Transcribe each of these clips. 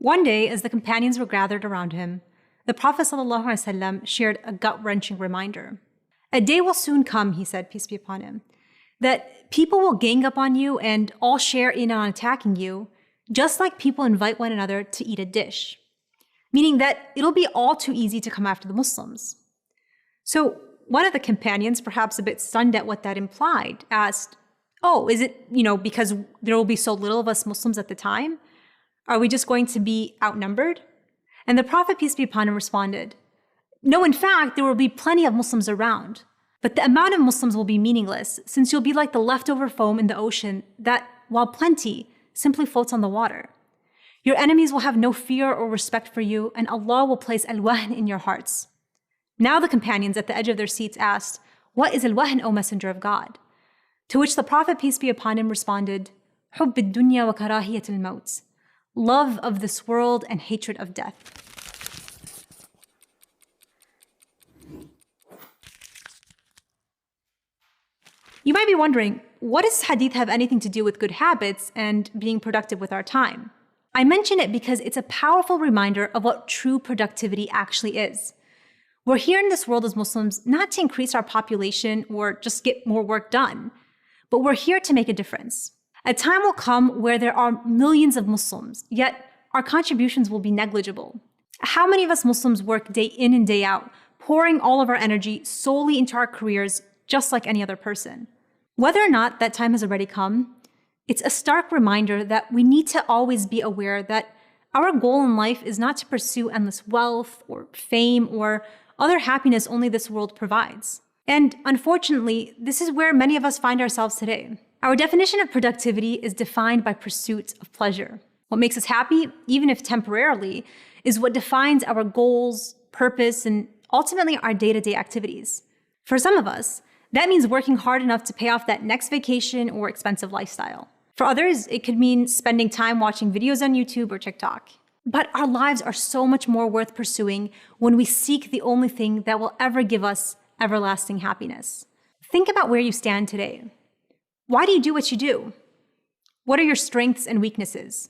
One day, as the companions were gathered around him, the Prophet ﷺ shared a gut-wrenching reminder. A day will soon come, he said, peace be upon him, that people will gang up on you and all share in on attacking you, just like people invite one another to eat a dish. Meaning that it'll be all too easy to come after the Muslims. So one of the companions, perhaps a bit stunned at what that implied, asked, oh, is it, because there will be so little of us Muslims at the time? Are we just going to be outnumbered? And the Prophet, peace be upon him, responded, no, in fact, there will be plenty of Muslims around, but the amount of Muslims will be meaningless, since you'll be like the leftover foam in the ocean that, while plenty, simply floats on the water. Your enemies will have no fear or respect for you, and Allah will place al-wahn in your hearts. Now the companions at the edge of their seats asked, what is al-wahn, O Messenger of God? To which the Prophet, peace be upon him, responded, حُبِّ الدُّنْيَا وَكَرَاهِيَةِ الْمَوْتِ, love of this world and hatred of death. You might be wondering, what does hadith have anything to do with good habits and being productive with our time? I mention it because it's a powerful reminder of what true productivity actually is. We're here in this world as Muslims not to increase our population or just get more work done, but we're here to make a difference. A time will come where there are millions of Muslims, yet our contributions will be negligible. How many of us Muslims work day in and day out, pouring all of our energy solely into our careers, just like any other person? Whether or not that time has already come, it's a stark reminder that we need to always be aware that our goal in life is not to pursue endless wealth or fame or other happiness only this world provides. And unfortunately, this is where many of us find ourselves today. Our definition of productivity is defined by pursuit of pleasure. What makes us happy, even if temporarily, is what defines our goals, purpose, and ultimately our day-to-day activities. For some of us, that means working hard enough to pay off that next vacation or expensive lifestyle. For others, it could mean spending time watching videos on YouTube or TikTok. But our lives are so much more worth pursuing when we seek the only thing that will ever give us everlasting happiness. Think about where you stand today. Why do you do what you do? What are your strengths and weaknesses?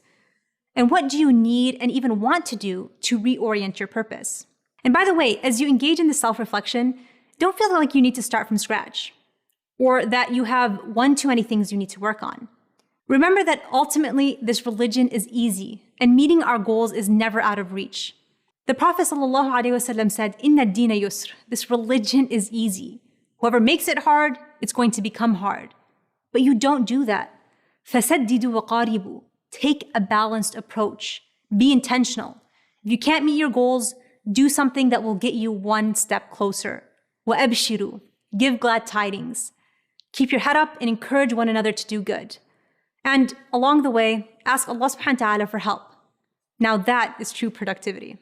And what do you need and even want to do to reorient your purpose? And by the way, as you engage in this self-reflection, don't feel like you need to start from scratch, or that you have one too many things you need to work on. Remember that ultimately this religion is easy, and meeting our goals is never out of reach. The Prophet ﷺ said, Inna ad-dina yusr, this religion is easy. Whoever makes it hard, it's going to become hard. But you don't do that. فَسَدِّدُوا وَقَارِبُوا, take a balanced approach. Be intentional. If you can't meet your goals, do something that will get you one step closer. وَأَبْشِرُوا, give glad tidings. Keep your head up and encourage one another to do good. And along the way, ask Allah subhanahu wa ta'ala for help. Now that is true productivity.